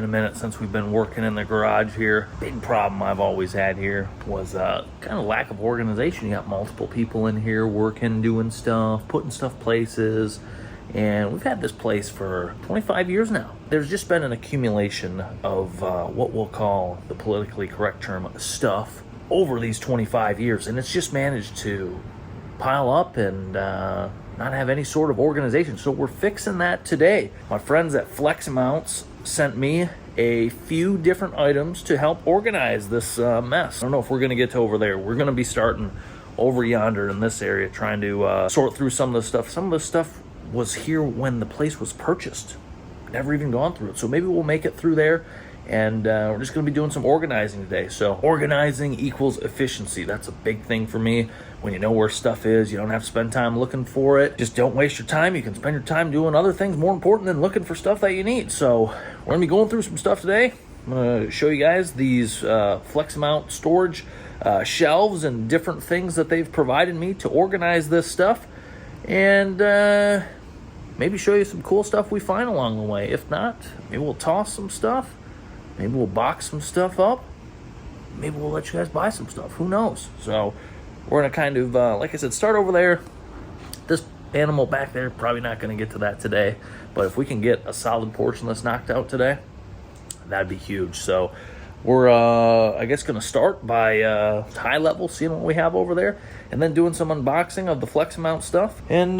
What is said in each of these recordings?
a minute since we've been working in the garage here. Big problem I've always had here was kind of lack of organization. You got multiple people in here working, doing stuff, putting stuff places. And we've had this place for 25 years now. There's just been an accumulation of what we'll call, the politically correct term, stuff over these 25 years. And it's just managed to pile up and not have any sort of organization. So we're fixing that today. My friends at Flex Mounts sent me a few different items to help organize this mess. I don't know if we're gonna get to over there. We're gonna be starting over yonder in this area, trying to sort through some of the stuff. Some of the stuff was here when the place was purchased. Never even gone through it. So maybe we'll make it through there, and we're just gonna be doing some organizing today. So organizing equals efficiency. That's a big thing for me. When you know where stuff is, you don't have to spend time looking for it. Just don't waste your time. You can spend your time doing other things more important than looking for stuff that you need. So we're gonna be going through some stuff today. I'm gonna show you guys these Flex Mount storage shelves and different things that they've provided me to organize this stuff. And maybe show you some cool stuff we find along the way. If not, maybe we'll toss some stuff. Maybe we'll box some stuff up. Maybe we'll let you guys buy some stuff. Who knows? So we're gonna kind of, like I said, start over there. This animal back there, probably not gonna get to that today. But if we can get a solid portion that's knocked out today, that'd be huge. So we're, I guess, gonna start by high level, seeing what we have over there, and then doing some unboxing of the Flex Mount stuff, and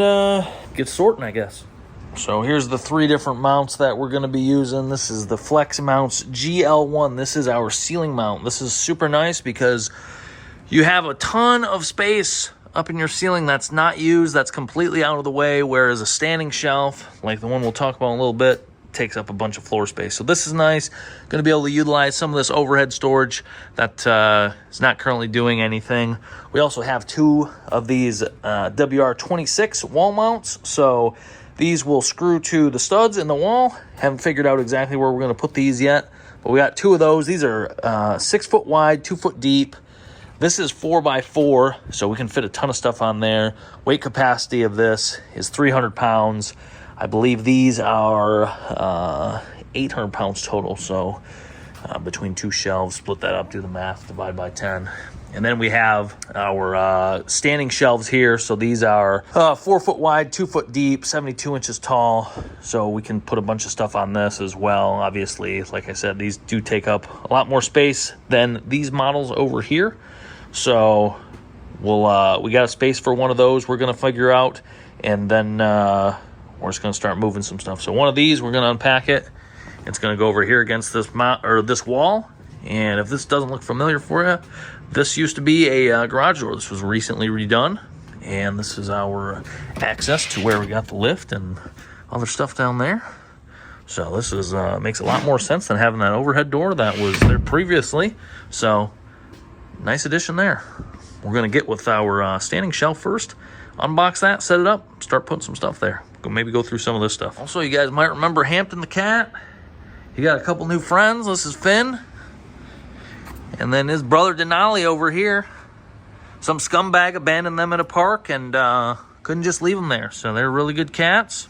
get sorting, I guess. So here's the three different mounts that we're gonna be using. This is the Flex Mounts GL1. This is our ceiling mount. This is super nice because you have a ton of space up in your ceiling that's not used, that's completely out of the way, whereas a standing shelf, like the one we'll talk about in a little bit, takes up a bunch of floor space. So this is nice. Going to be able to utilize some of this overhead storage that is not currently doing anything. We also have two of these WR26 wall mounts. So these will screw to the studs in the wall. Haven't figured out exactly where we're going to put these yet, but we got two of those. These are 6 foot wide, 2 foot deep. This is 4x4, so we can fit a ton of stuff on there. Weight capacity of this is 300 pounds. I believe these are 800 pounds total, so between two shelves, split that up, do the math, divide by 10. And then we have our standing shelves here. So these are 4 foot wide, 2 foot deep, 72 inches tall. So we can put a bunch of stuff on this as well. Obviously, like I said, these do take up a lot more space than these models over here. So we got a space for one of those we're going to figure out, and then we're just going to start moving some stuff. So one of these, we're going to unpack it. It's going to go over here against this this wall. And if this doesn't look familiar for you, this used to be a garage door. This was recently redone. And this is our access to where we got the lift and other stuff down there. So this is makes a lot more sense than having that overhead door that was there previously. So nice addition there. We're going to get with our standing shelf first, unbox that, set it up, start putting some stuff there. Maybe go through some of this stuff. Also, you guys might remember Hampton the cat. He got a couple new friends. This is Finn. And then his brother Denali over here. Some scumbag abandoned them at a park and couldn't just leave them there. So they're really good cats.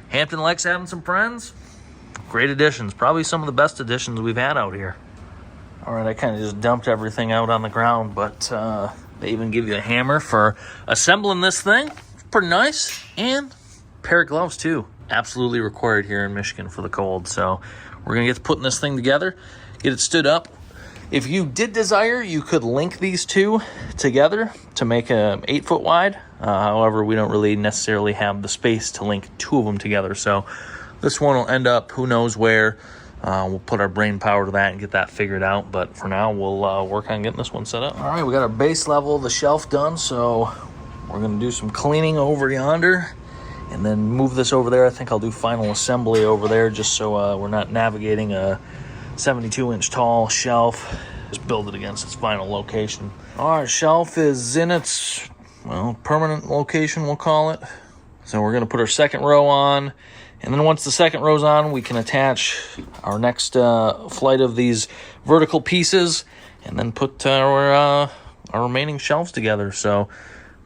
Hampton likes having some friends. Great additions. Probably some of the best additions we've had out here. All right, I kind of just dumped everything out on the ground, but they even give you a hammer for assembling this thing. It's pretty nice. And pair of gloves too. Absolutely required here in Michigan for the cold. So we're gonna get to putting this thing together, get it stood up. If you did desire, you could link these two together to make a 8 foot wide. However, we don't really necessarily have the space to link two of them together. So this one will end up who knows where. We'll put our brain power to that and get that figured out. But for now, we'll work on getting this one set up. All right, we got our base level of the shelf done. So we're gonna do some cleaning over yonder and then move this over there. I think I'll do final assembly over there just so we're not navigating a 72-inch tall shelf. Just build it against its final location. All right, shelf is in its, well, permanent location, we'll call it. So we're gonna put our second row on, and then once the second row's on, we can attach our next flight of these vertical pieces and then put our remaining shelves together. So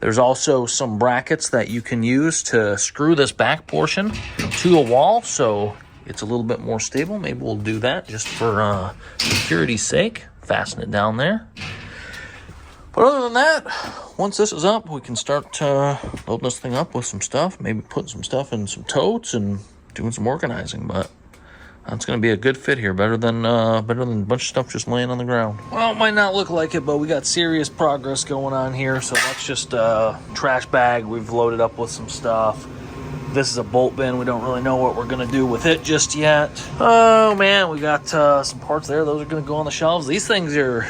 there's also some brackets that you can use to screw this back portion to a wall. So it's a little bit more stable. Maybe we'll do that just for security's sake. Fasten it down there. But other than that, once this is up, we can start loading this thing up with some stuff. Maybe putting some stuff in some totes and doing some organizing. But that's going to be a good fit here. Better than a bunch of stuff just laying on the ground. Well, it might not look like it, but we got serious progress going on here. So that's just a trash bag we've loaded up with some stuff. This is a bolt bin. We don't really know what we're going to do with it just yet. Oh, man, we got some parts there. Those are going to go on the shelves. These things are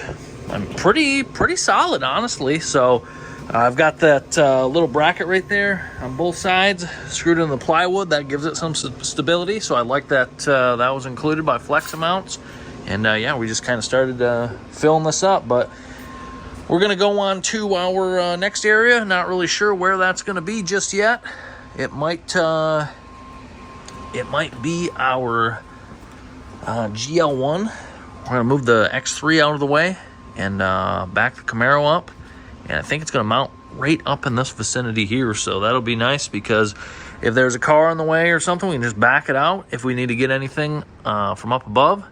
pretty solid, honestly. So I've got that little bracket right there on both sides screwed in the plywood. That gives it some stability. So I like that that was included by Flex Amounts. And, yeah, we just kind of started filling this up. But we're going to go on to our next area. Not really sure where that's going to be just yet. It might be our GL1. We're going to move the X3 out of the way and back the Camaro up. And I think it's going to mount right up in this vicinity here. So that'll be nice because if there's a car on the way or something, we can just back it out if we need to get anything from up above.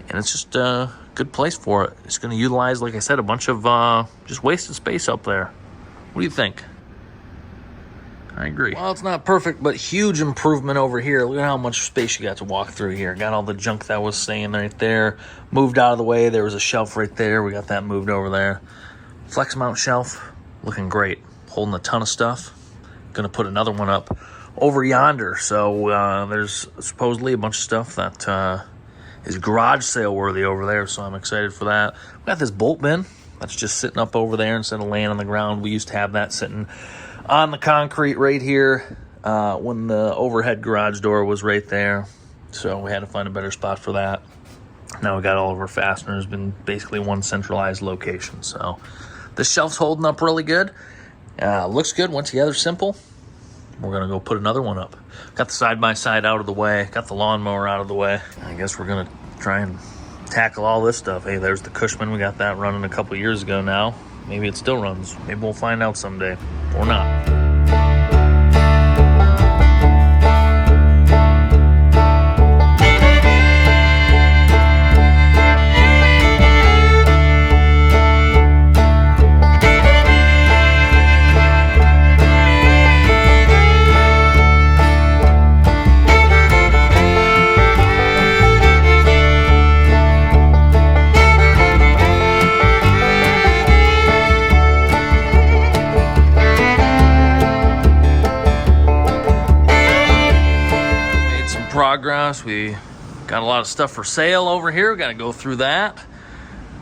And it's just a good place for it. It's going to utilize, like I said, a bunch of just wasted space up there. What do you think? I agree. Well, it's not perfect, but huge improvement over here. Look at how much space you got to walk through here. Got all the junk that was staying right there. Moved out of the way. There was a shelf right there. We got that moved over there. Flex mount shelf, looking great. Holding a ton of stuff. Gonna put another one up over yonder. So there's supposedly a bunch of stuff that is garage sale worthy over there. So I'm excited for that. We got this bolt bin that's just sitting up over there instead of laying on the ground. We used to have that sitting on the concrete right here when the overhead garage door was right there. So we had to find a better spot for that. Now we got all of our fasteners, been basically one centralized location. So this shelf's holding up really good. Looks good, went together simple. We're gonna go put another one up. Got the side-by-side out of the way, got the lawnmower out of the way. I guess we're gonna try and tackle all this stuff. Hey, there's the Cushman. We got that running a couple years ago now. Maybe it still runs. Maybe we'll find out someday. Or not. Progress. We got a lot of stuff for sale over here. We got to go through that.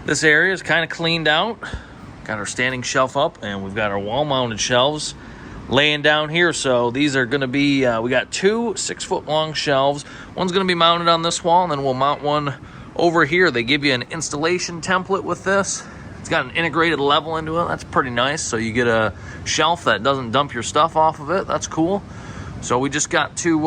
This area is kind of cleaned out. Got our standing shelf up, and we've got our wall-mounted shelves laying down here. So these are going to be, we got 2 6-foot-long shelves. One's going to be mounted on this wall, and then we'll mount one over here. They give you an installation template with this. It's got an integrated level into it. That's pretty nice. So you get a shelf that doesn't dump your stuff off of it. That's cool. So we just got to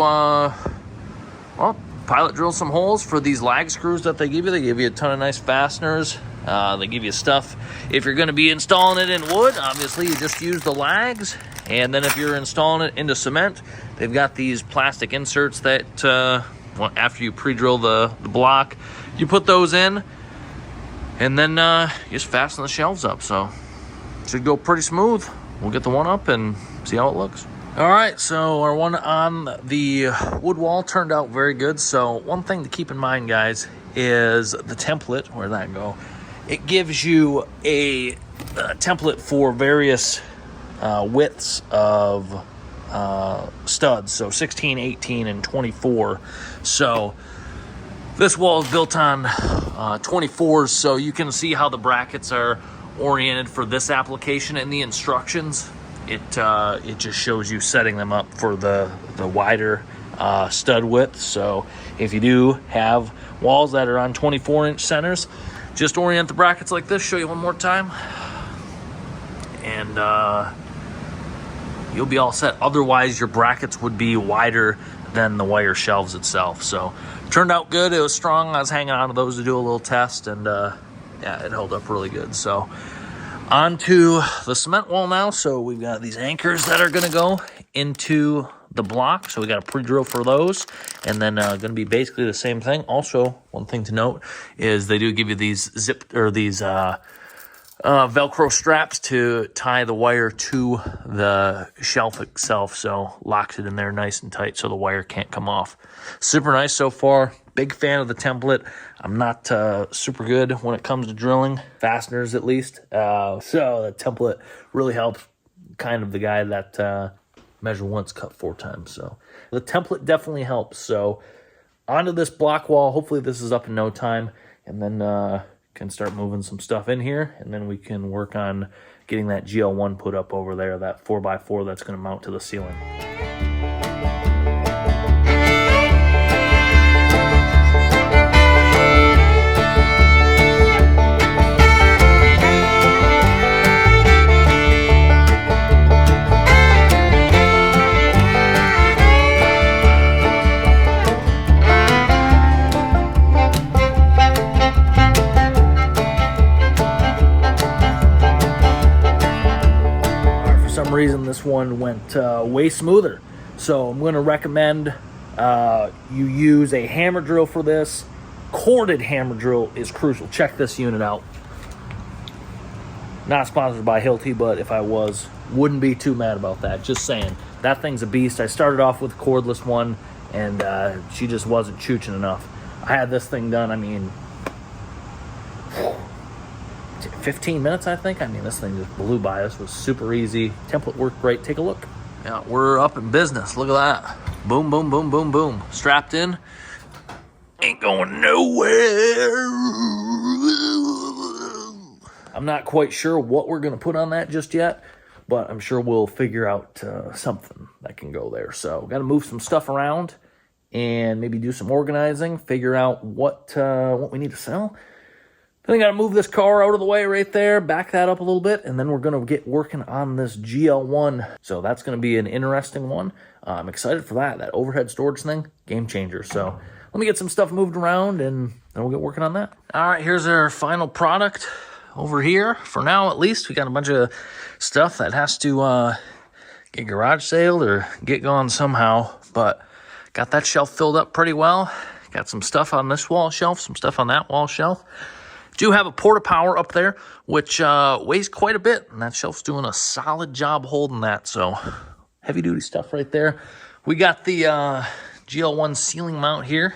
well, pilot drill some holes for these lag screws that they give you. They give you a ton of nice fasteners. They give you stuff. If you're going to be installing it in wood, obviously you just use the lags. And then if you're installing it into cement, they've got these plastic inserts that well, after you pre-drill the block, you put those in. And then you just fasten the shelves up. So it should go pretty smooth. We'll get the one up and see how it looks. All right, so our one on the wood wall turned out very good. So one thing to keep in mind, guys, is the template. Where'd that go? It gives you a template for various widths of studs. So 16, 18, and 24. So this wall is built on 24s, so you can see how the brackets are oriented for this application in the instructions. It just shows you setting them up for the wider stud width. So if you do have walls that are on 24-inch centers, just orient the brackets like this. Show you one more time, and you'll be all set. Otherwise, your brackets would be wider than the wire shelves itself. So turned out good. It was strong. I was hanging on to those to do a little test, and yeah, it held up really good. So onto the cement wall now. So we've got these anchors that are going to go into the block, so we got a pre-drill for those, and then going to be basically the same thing. Also, one thing to note is they do give you these Velcro straps to tie the wire to the shelf itself, so locks it in there nice and tight so the wire can't come off. Super nice so far. Big fan of the template. I'm not super good when it comes to drilling, fasteners at least, so the template really helps. Kind of the guy that measure once, cut 4 times, so the template definitely helps. So onto this block wall. Hopefully this is up in no time, and then can start moving some stuff in here, and then we can work on getting that GL1 put up over there, that 4x4 that's going to mount to the ceiling. Reason this one went way smoother, so I'm going to recommend you use a hammer drill for this. Corded hammer drill is crucial. Check this unit out. Not sponsored by Hilti, but if I was, wouldn't be too mad about that. Just saying, that thing's a beast. I started off with a cordless one, and she just wasn't chooching enough. I had this thing done, I mean, 15 minutes, I think. I mean, this thing just blew by. This was super easy. Template worked great. Take a look. Yeah, we're up in business. Look at that. Boom, boom, boom, boom, boom. Strapped in. Ain't going nowhere. I'm not quite sure what we're going to put on that just yet, but I'm sure we'll figure out something that can go there. So got to move some stuff around and maybe do some organizing, figure out what we need to sell. Then I got to move this car out of the way right there, back that up a little bit, and then we're going to get working on this GL1. So that's going to be an interesting one. I'm excited for that. That overhead storage thing, game changer. So let me get some stuff moved around, and then we'll get working on that. All right, here's our final product over here. For now, at least, we got a bunch of stuff that has to get garage sailed or get going somehow. But got that shelf filled up pretty well. Got some stuff on this wall shelf, some stuff on that wall shelf. Do have a porta power up there, which weighs quite a bit, and that shelf's doing a solid job holding that. So heavy duty stuff right there. We got the GL1 ceiling mount here.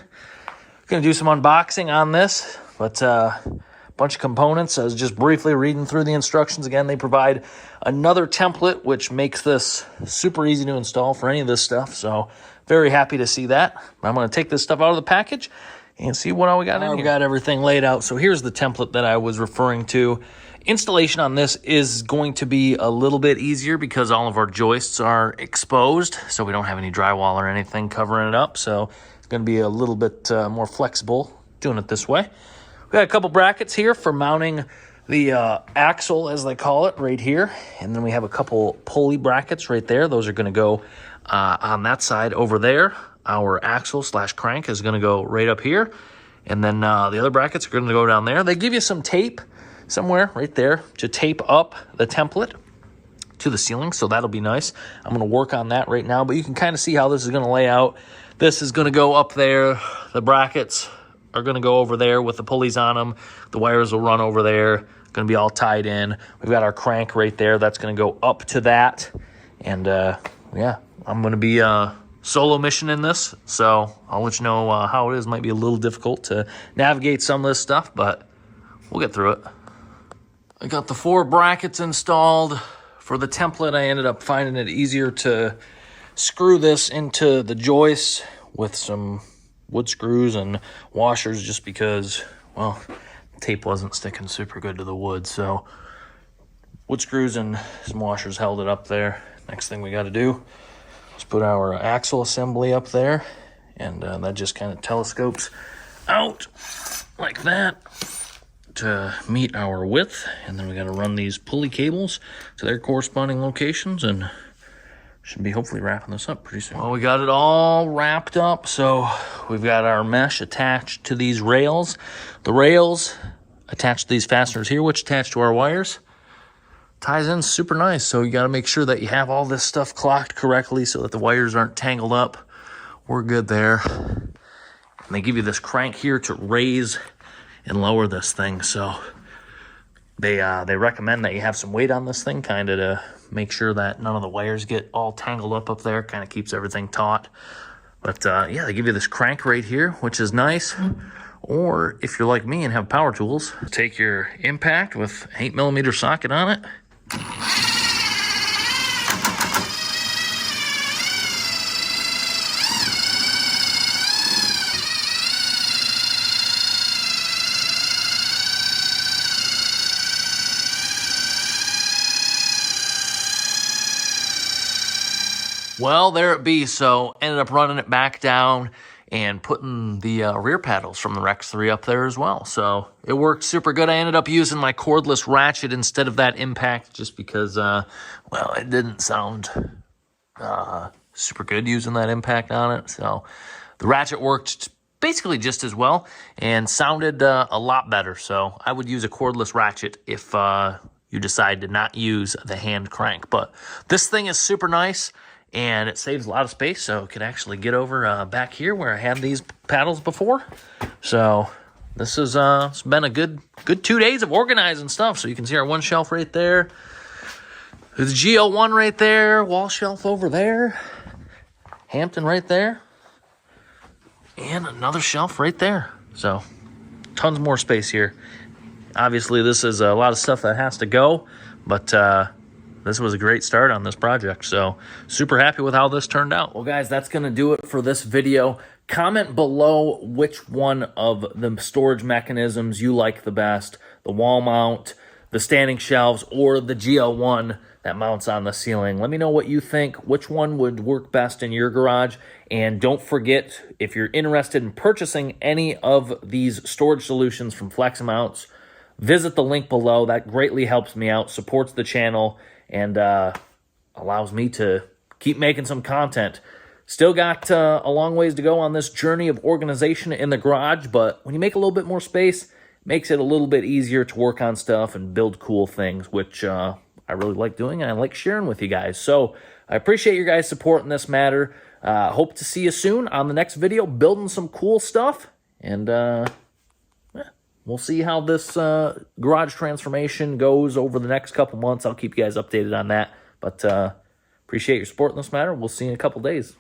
Gonna do some unboxing on this, but bunch of components. I was just briefly reading through the instructions. Again, they provide another template, which makes this super easy to install for any of this stuff. So very happy to see that. I'm gonna take this stuff out of the package and see what all we got in here. We got everything laid out. So here's the template that I was referring to. Installation on this is going to be a little bit easier because all of our joists are exposed, so we don't have any drywall or anything covering it up. So it's going to be a little bit more flexible doing it this way. We got a couple brackets here for mounting the axle, as they call it, right here. And then we have a couple pulley brackets right there. Those are going to go on that side over there. Our axle / crank is going to go right up here. And then the other brackets are going to go down there. They give you some tape somewhere right there to tape up the template to the ceiling. So that'll be nice. I'm going to work on that right now. But you can kind of see how this is going to lay out. This is going to go up there. The brackets are going to go over there with the pulleys on them. The wires will run over there. Going to be all tied in. We've got our crank right there. That's going to go up to that. And yeah, I'm going to be solo mission in this, so I'll let you know how it is. Might be a little difficult to navigate some of this stuff, but we'll get through it. I got the 4 brackets installed. For the template, I ended up finding it easier to screw this into the joists with some wood screws and washers just because, well, tape wasn't sticking super good to the wood, so wood screws and some washers held it up there. Next thing we got to do, let's put our axle assembly up there, and that just kind of telescopes out like that to meet our width. And then we got to run these pulley cables to their corresponding locations, and should be hopefully wrapping this up pretty soon. Well, we got it all wrapped up, so we've got our mesh attached to these rails. The rails attached to these fasteners here, which attach to our wires. ties in super nice. So you got to make sure that you have all this stuff clocked correctly so that the wires aren't tangled up. We're good there. And they give you this crank here to raise and lower this thing. So they recommend that you have some weight on this thing, kind of to make sure that none of the wires get all tangled up there. Kind of keeps everything taut. But yeah, they give you this crank right here, which is nice. Or if you're like me and have power tools, take your impact with 8mm socket on it. Well, there it be. So ended up running it back down and putting the rear paddles from the Rex 3 up there as well. So it worked super good. I ended up using my cordless ratchet instead of that impact just because, well, it didn't sound super good using that impact on it. So the ratchet worked basically just as well and sounded a lot better. So I would use a cordless ratchet if you decide to not use the hand crank. But this thing is super nice. And it saves a lot of space, so it could actually get over back here where I had these paddles before. So this has it's been a good 2 days of organizing stuff. So you can see our one shelf right there. There's the GL1 right there, wall shelf over there, Hampton right there, and another shelf right there. So tons more space here. Obviously, this is a lot of stuff that has to go, but this was a great start on this project, so super happy with how this turned out. Well, guys, that's going to do it for this video. Comment below which one of the storage mechanisms you like the best, the wall mount, the standing shelves, or the GL1 that mounts on the ceiling. Let me know what you think, which one would work best in your garage. And don't forget, if you're interested in purchasing any of these storage solutions from FlexiMounts, visit the link below. That greatly helps me out, supports the channel, and allows me to keep making some content. Still got a long ways to go on this journey of organization in the garage, but when you make a little bit more space, it makes it a little bit easier to work on stuff and build cool things, which I really like doing and I like sharing with you guys. So I appreciate your guys' support in this matter. Hope to see you soon on the next video, building some cool stuff, and we'll see how this garage transformation goes over the next couple months. I'll keep you guys updated on that. But appreciate your support in this matter. We'll see you in a couple days.